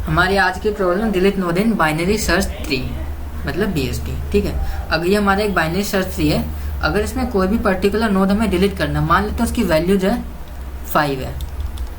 हमारी आज की problem delete node in binary search tree मतलब BST। ठीक है, अगर ये हमारा एक बाइनरी सर्च ट्री है, अगर इसमें कोई भी पर्टिकुलर नोड हमें डिलीट करना, मान लेते हैं उसकी वैल्यू जो है 5 है,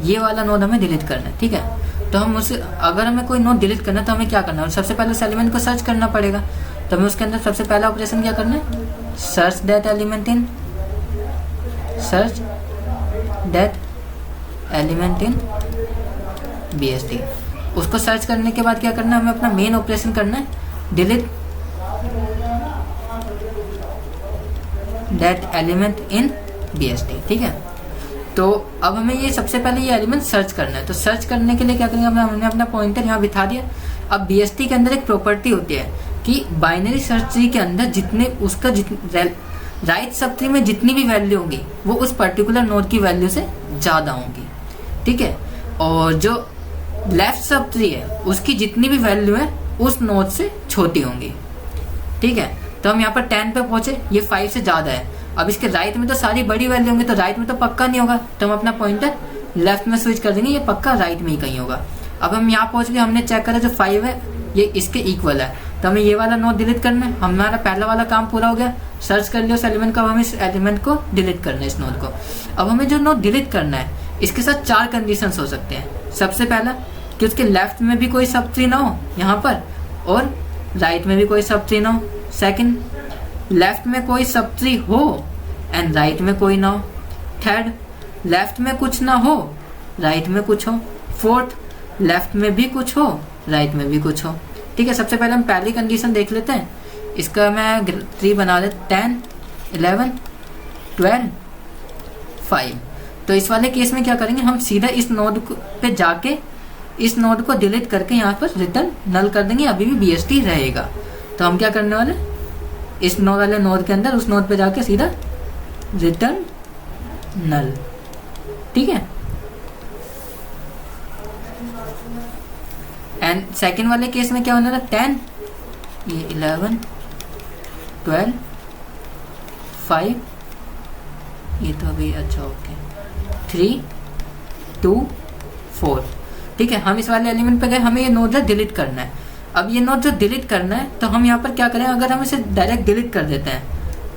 ये वाला नोड हमें डिलीट करना है। ठीक है, तो हम उसे अगर हमें कोई नोड डिलीट करना है तो हमें क्या करना है, सबसे पहले उस एलिमेंट को सर्च करना पड़ेगा। तो हमें उसके अंदर सबसे पहला ऑपरेशन क्या करना है, search that element in BST। उसको सर्च करने के बाद क्या करना है, हमें अपना मेन ऑपरेशन करना है, delete that element in BST। ठीक है, तो अब हमें ये सबसे पहले ये एलिमेंट सर्च करना है। तो सर्च करने के लिए क्या करेंगे, हमने अपना पॉइंटर यहाँ बिठा दिया। अब BST के अंदर एक प्रॉपर्टी होती है कि बाइनरी सर्च ट्री के अंदर जितने उसका राइट सब ट्री में जितनी भी वैल्यू होंगी वो उस पर्टिकुलर नोड की वैल्यू से ज़्यादा होंगी। ठीक है, और जो लेफ्ट सब ट्री है उसकी जितनी भी वैल्यू है उस नोड से छोटी होंगी। ठीक है, तो हम यहाँ पर 10 पे पहुंचे, ये 5 से ज़्यादा है। अब इसके राइट में तो सारी बड़ी वैल्यू होंगी, तो राइट में तो पक्का नहीं होगा, तो हम अपना पॉइंटर लेफ्ट में स्विच कर देंगे, ये पक्का राइट में ही कहीं होगा। अब हम यहाँ पहुंच गए, हमने चेक करा जो 5 है ये इसके इक्वल है, तो हमें ये वाला नोड डिलीट करना है। हमारा पहला वाला काम पूरा हो गया, सर्च कर लिया उस एलिमेंट को। अब हमें इस एलिमेंट को डिलीट करना है, इस नोड को। अब हमें जो नोड डिलीट करना है इसके साथ 4 कंडीशंस हो सकते हैं। सबसे पहला कि उसके लेफ्ट में भी कोई सब ट्री ना हो यहाँ पर, और राइट में भी कोई सब ट्री ना हो। सेकंड, लेफ्ट में कोई सब ट्री हो एंड राइट में कोई ना हो। थर्ड, लेफ्ट में कुछ ना हो, राइट में कुछ हो। फोर्थ, लेफ्ट में भी कुछ हो, राइट में भी कुछ हो। ठीक है, सबसे पहले हम पहली कंडीशन देख लेते हैं। इसका मैं ट्री बना देता 10, 11, 12, 5। तो इस वाले केस में क्या करेंगे, हम सीधा इस नोड पे जाके इस नोड को डिलीट करके यहाँ पर रिटर्न नल कर देंगे, अभी भी BST रहेगा। तो हम क्या करने वाले, इस नोड वाले नोड के अंदर उस नोड पे जाके सीधा रिटर्न नल। ठीक है, एंड सेकेंड वाले केस में क्या होने वाला, 10, ये 11, 12, 5, ये तो अभी अच्छा ओके, 3, 2, 4। ठीक है, हम इस वाले एलिमेंट पे गए, हमें ये नोड डिलीट करना है। अब ये नोड जो डिलीट करना है तो हम यहाँ पर क्या करें, अगर हम इसे डायरेक्ट डिलीट कर देते हैं,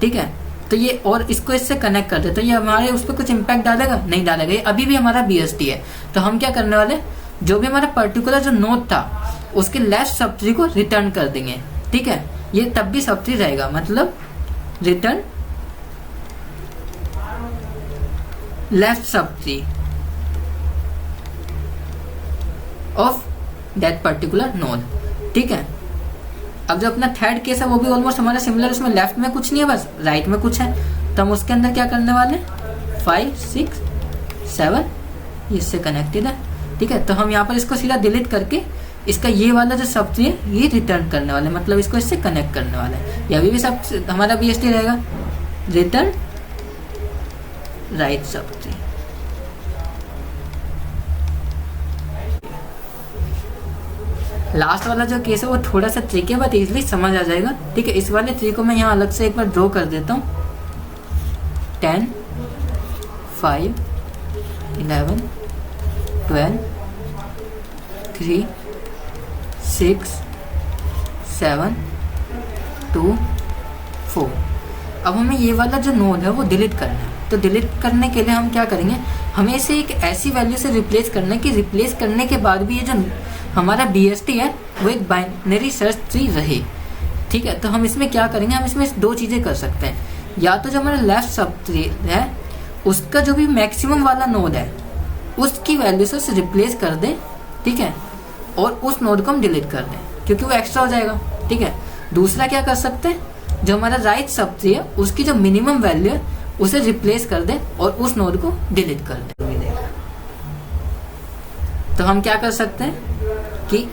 ठीक है, तो ये और इसको इससे कनेक्ट कर देते हैं, ये हमारे उस पर कुछ इम्पैक्ट डालेगा, नहीं डालेगा, ये अभी भी हमारा BST है। तो हम क्या करने वाले, जो भी हमारा पर्टिकुलर जो नोड था उसके लेफ्ट सब ट्री को रिटर्न कर देंगे। ठीक है, ये तब भी सब ट्री रहेगा, मतलब return left sub tree of that particular node. ठीक है, अब जो अपना थर्ड केस है वो भी ऑलमोस्ट हमारा सिमिलर, उसमें लेफ्ट में कुछ नहीं है, बस राइट में कुछ है। तो हम उसके अंदर क्या करने वाले, 5, 6, 7 इससे कनेक्टेड है। ठीक है, तो हम यहाँ पर इसको सीधा डिलीट करके इसका ये वाला जो सब ट्री है ये रिटर्न करने वाले, मतलब इसको इससे कनेक्ट करने वाले हैं। ये अभी भी सब हमारा BST रहेगा, return right sub tree. Last वाला जो केस है वो थोड़ा सा ट्रिकी है, बट इजीली समझ आ जाएगा। ठीक है, इस वाले ट्री को मैं यहाँ अलग से एक बार ड्रॉ कर देता हूँ। 10, 5, 11, 12, 3, 6, 7, 2, 4। अब हमें ये वाला जो नोड है वो डिलीट करना है। तो डिलीट करने के लिए हम क्या करेंगे, हमें इसे एक ऐसी वैल्यू से रिप्लेस करना है कि रिप्लेस करने के बाद भी ये जो हमारा BST है वो एक बाइनरी सर्च ट्री रहे। ठीक है, तो हम इसमें क्या करेंगे, हम इसमें 2 चीज़ें कर सकते हैं। या तो जो हमारा लेफ्ट सब ट्री है उसका जो भी मैक्सिमम वाला नोड है उसकी वैल्यू से उसे रिप्लेस कर दें। ठीक है, और उस नोड को हम डिलीट कर दें क्योंकि वो एक्स्ट्रा हो जाएगा। ठीक है, दूसरा क्या कर सकते हैं, जो हमारा राइट सब ट्री है उसकी जो मिनिमम वैल्यू है उसे रिप्लेस कर दें और उस नोड को डिलीट कर दें। तो हम क्या कर सकते हैं कि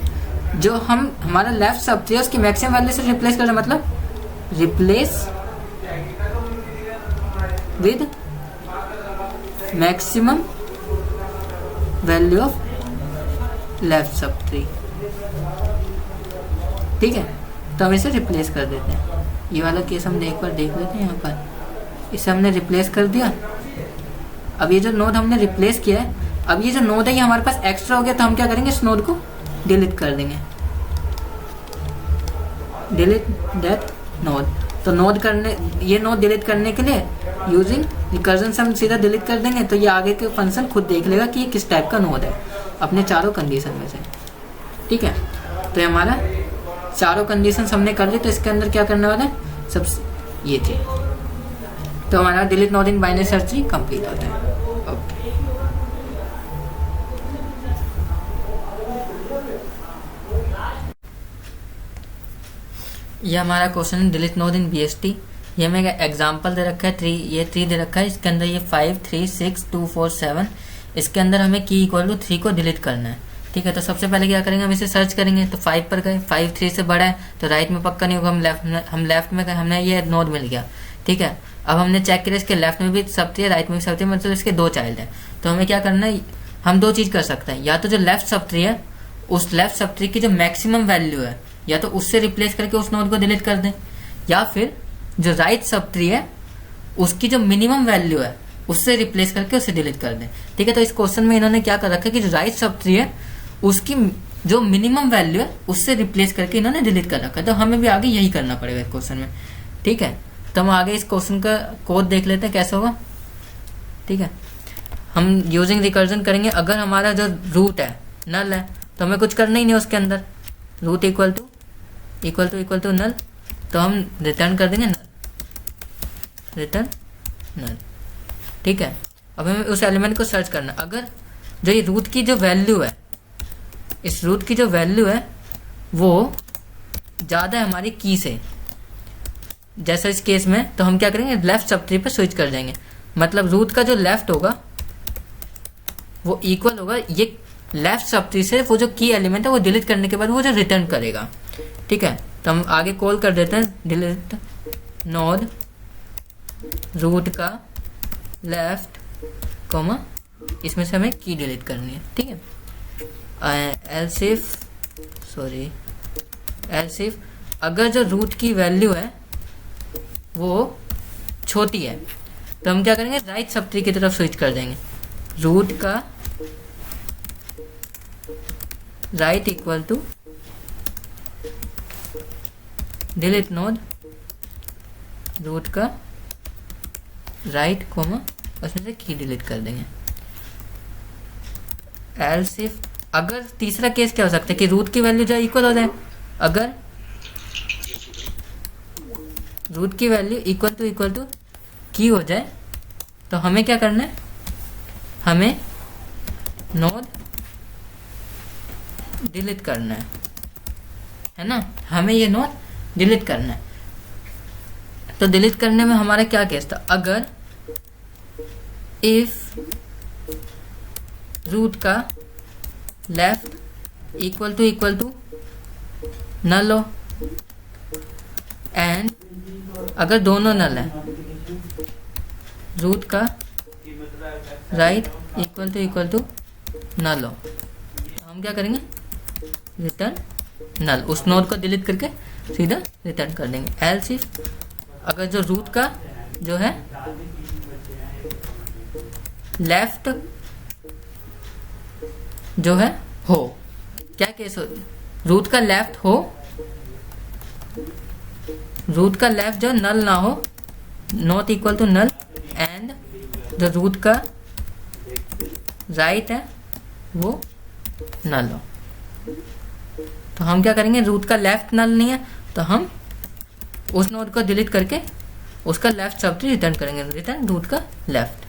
जो हम हमारा लेफ्ट सब ट्री है उसकी मैक्सिमम वैल्यू से रिप्लेस कर दें, मतलब replace with maximum value of left sub tree. ठीक है, तो हम इसे रिप्लेस कर देते हैं। ये वाला केस हम एक बार देख लेते हैं। यहाँ पर इसे हमने रिप्लेस कर दिया। अब ये जो नोड हमने रिप्लेस किया है, अब ये जो नोड है ये हमारे पास एक्स्ट्रा हो गया, तो हम क्या करेंगे, इस नोड को डिलीट कर देंगे, डिलीट दैट नोड। तो नोड करने, ये नोड डिलीट करने के लिए यूजिंग रिकर्जन से हम सीधा डिलीट कर देंगे, तो ये आगे के फंक्शन खुद देख लेगा कि ये किस टाइप का नोड है अपने चारों कंडीशन में से। ठीक है, तो ये हमारा चारों कंडीशन हमने कर ली। तो इसके अंदर क्या करने वाला है, सब ये थे, तो हमारा delete node in binary search tree complete होता है। ओके, ये हमारा क्वेश्चन है डिलीट नोड इन BST। ये हमें एग्जांपल दे रखा है 3, ये 3 दे रखा है, इसके अंदर ये 5 3 6 2 4 7, इसके अंदर हमें की इक्वल टू 3 को डिलीट करना है। ठीक है, तो सबसे पहले क्या करेंगे, हम इसे सर्च करेंगे। तो 5 पर गए, 5 3 से बड़ा है तो राइट में पक्का नहीं होगा, हम लेफ्ट में गए, हमने ये नोड मिल गया। ठीक है, अब हमने चेक किया इसके लेफ्ट में भी सब ट्री है, राइट में भी सब ट्री है, मतलब इसके 2 चाइल्ड है। तो हमें क्या करना है, हम 2 चीज़ कर सकते हैं, या तो जो लेफ्ट सब ट्री है उस लेफ्ट सब ट्री की जो मैक्सिमम वैल्यू है या तो उससे रिप्लेस करके उस नोड को डिलीट कर दें, या फिर जो राइट सब ट्री है उसकी जो मिनिमम वैल्यू है उससे रिप्लेस करके उसे डिलीट कर दें। ठीक है, तो इस क्वेश्चन में इन्होंने क्या कर रखा है कि जो राइट सब ट्री है उसकी जो मिनिमम वैल्यू है उससे रिप्लेस करके इन्होंने डिलीट कर रखा है। तो हमें भी आगे यही करना पड़ेगा इस क्वेश्चन में। ठीक है, तो हम आगे इस क्वेश्चन का कोड देख लेते हैं कैसा होगा। ठीक है, हम यूजिंग रिकर्जन करेंगे। अगर हमारा जो रूट है नल है तो हमें कुछ करना ही नहीं उसके अंदर, रूट इक्वल टू नल, तो हम रिटर्न कर देंगे नल, रिटर्न नल। ठीक है, अब हमें उस एलिमेंट को सर्च करना। अगर जो ये रूट की जो वैल्यू है, इस रूट की जो वैल्यू है वो ज़्यादा है हमारी की से, जैसा इस केस में, तो हम क्या करेंगे, लेफ्ट सब ट्री पे स्विच कर जाएंगे। मतलब रूट का जो लेफ्ट होगा वो इक्वल होगा ये लेफ्ट सब ट्री से वो जो की एलिमेंट है वो डिलीट करने के बाद वो जो रिटर्न करेगा। ठीक है, तो हम आगे कॉल कर देते हैं डिलीट नोड रूट का लेफ्ट कॉमा, इसमें से हमें की डिलीट करनी है। ठीक है, एल्स इफ अगर जो रूट की वैल्यू है वो छोटी है तो हम क्या करेंगे, राइट सब ट्री की तरफ स्विच कर देंगे। रूट का right equal to delete node root का राइट कॉमा, उसमें से की डिलीट कर देंगे। एल्स इफ अगर तीसरा केस क्या हो सकता है कि रूट की वैल्यू जो इक्वल हो जाए, अगर रूट की वैल्यू इक्वल टू की हो जाए तो हमें क्या करना है, हमें नोड डिलीट करना है ना, हमें ये नोड डिलीट करना है। तो डिलीट करने में हमारा क्या केस था, अगर इफ रूट का लेफ्ट इक्वल टू नल हो एंड अगर दोनों नल है, रूट का राइट इक्वल टू नल हो, तो हम क्या करेंगे, रिटर्न नल, उस नोड को डिलीट करके सीधा रिटर्न कर देंगे। एल्स इफ अगर जो रूट का जो है लेफ्ट जो है हो, क्या केस हो, रूट का लेफ्ट हो, रूट का लेफ्ट जो नल ना हो, not equal to null, and जो रूट का राइट है वो नल हो, तो हम क्या करेंगे, रूट का लेफ्ट नल नहीं है तो हम उस नोड को डिलीट करके उसका लेफ्ट सब ट्री रिटर्न करेंगे, रिटर्न रूट का लेफ्ट।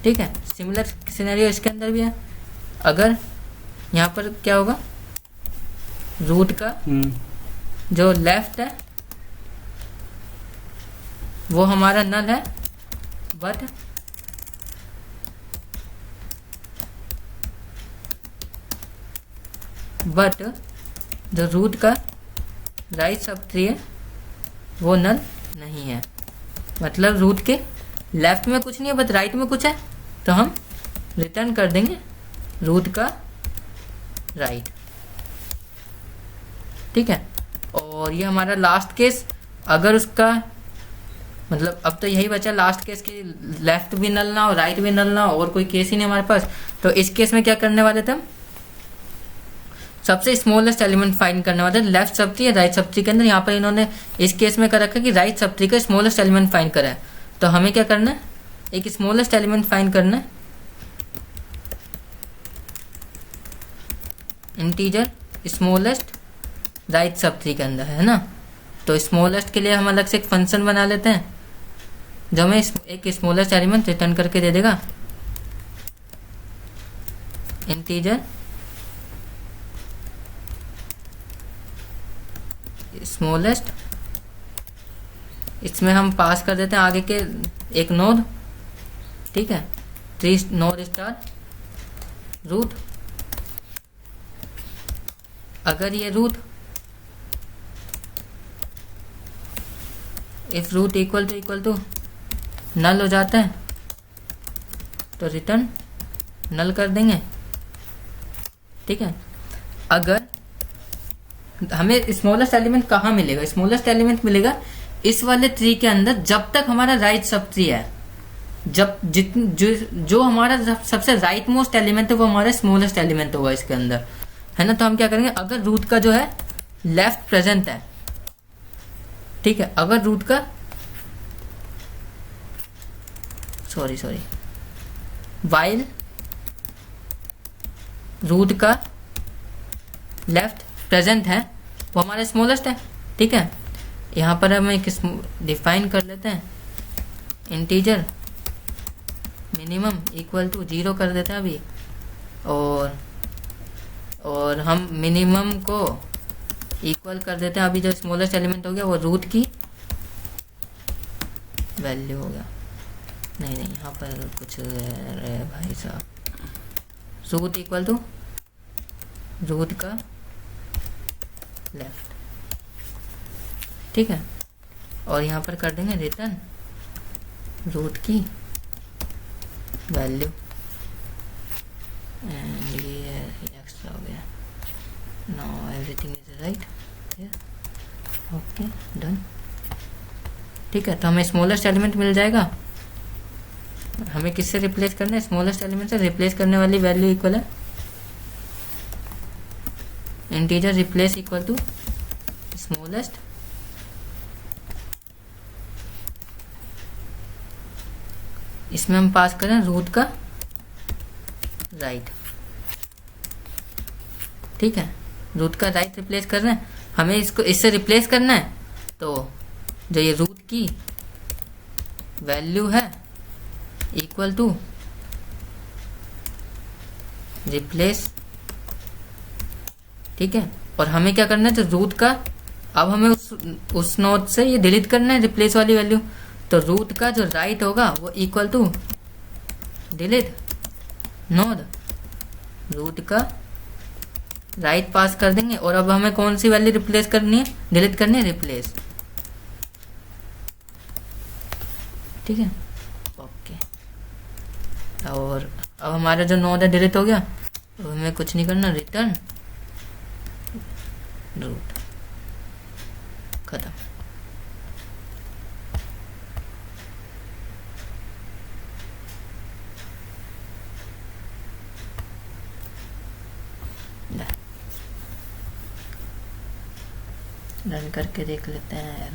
ठीक है, सिमिलर सिनेरियो इसके अंदर भी है। अगर यहाँ पर क्या होगा, रूट का जो लेफ्ट है वो हमारा नल है, बट जो रूट का राइट सब ट्री है वो नल नहीं है। मतलब रूट के लेफ्ट में कुछ नहीं है बट राइट में कुछ है, तो हम रिटर्न कर देंगे रूट का राइट। ठीक है, और ये हमारा लास्ट केस, अगर उसका मतलब अब तो यही बचा लास्ट केस कि लेफ्ट भी नल ना हो राइट भी नल ना हो और कोई केस ही नहीं हमारे पास, तो इस केस में क्या करने वाले थे हम, सबसे स्मॉलेस्ट एलिमेंट फाइंड करने वाले लेफ्ट सब ट्री या राइट सब ट्री के अंदर। यहाँ पर इन्होंने इस केस में कर रखा है कि राइट सब ट्री का स्मॉलेस्ट एलिमेंट फाइंड करा है। तो हमें क्या करना है, एक स्मॉलेस्ट एलिमेंट फाइंड करना है, integer smallest right sub tree के अंदर, है ना। तो स्मॉलेस्ट के लिए हम अलग से एक फंक्शन बना लेते हैं जो हमें एक स्मॉलेस्ट एलिमेंट रिटर्न करके दे देगा, इंटीजर स्मॉलेस्ट। इसमें हम पास कर देते हैं आगे के एक नोड, ठीक है, ट्री नोड स्टार रूट। अगर ये root if root equal to null हो जाता है तो रिटर्न नल कर देंगे, ठीक है। अगर हमें स्मॉलेस्ट एलिमेंट कहाँ मिलेगा, स्मॉलेस्ट एलिमेंट मिलेगा इस वाले ट्री के अंदर जब तक हमारा राइट सब ट्री है। जब जो हमारा सबसे राइट मोस्ट एलिमेंट है वो हमारा स्मॉलेस्ट एलिमेंट होगा इसके अंदर, है ना। तो हम क्या करेंगे, अगर रूट का जो है लेफ्ट प्रेजेंट है, ठीक है, अगर रूट का सॉरी वाइल रूट का लेफ्ट प्रेजेंट है वो हमारा स्मॉलेस्ट है, ठीक है। यहाँ पर हम एक डिफाइन कर लेते हैं, इंटीजर मिनिमम इक्वल टू 0 कर देते हैं अभी, और हम मिनिमम को इक्वल कर देते हैं अभी जो स्मॉलेस्ट एलिमेंट हो गया वो रूट की वैल्यू हो गया। नहीं यहाँ पर कुछ है भाई साहब, रूट इक्वल टू रूट का लेफ्ट, ठीक है। और यहाँ पर कर देंगे रिटर्न रूट की वैल्यू, एंड ये एक्स्ट्रा हो गया। Now everything is right, okay done, ठीक है। तो हमें स्मॉलेस्ट एलिमेंट मिल जाएगा। हमें किससे रिप्लेस करना है, स्मॉलेस्ट एलिमेंट से रिप्लेस करने वाली वैल्यू इक्वल है integer replace equal to smallest इसमें हम पास करें रूट का राइट, ठीक है। रूट का राइट रिप्लेस कर रहे हैं, हमें इसको इससे रिप्लेस करना है। तो जो ये रूट की वैल्यू है इक्वल टू रिप्लेस, ठीक है। और हमें क्या करना है, जो रूट का अब हमें उस नोड से ये डिलीट करना है रिप्लेस वाली वैल्यू। तो रूट का जो राइट होगा वो equal to delete node, root का राइट पास कर देंगे। और अब हमें कौन सी वैल्यू रिप्लेस करनी है, डिलीट करनी है रिप्लेस, ठीक है, ओके। और अब हमारा जो नोड है डिलीट हो गया, तो हमें कुछ नहीं करना, रिटर्न रूट, खत्म। रन करके देख लेते हैं।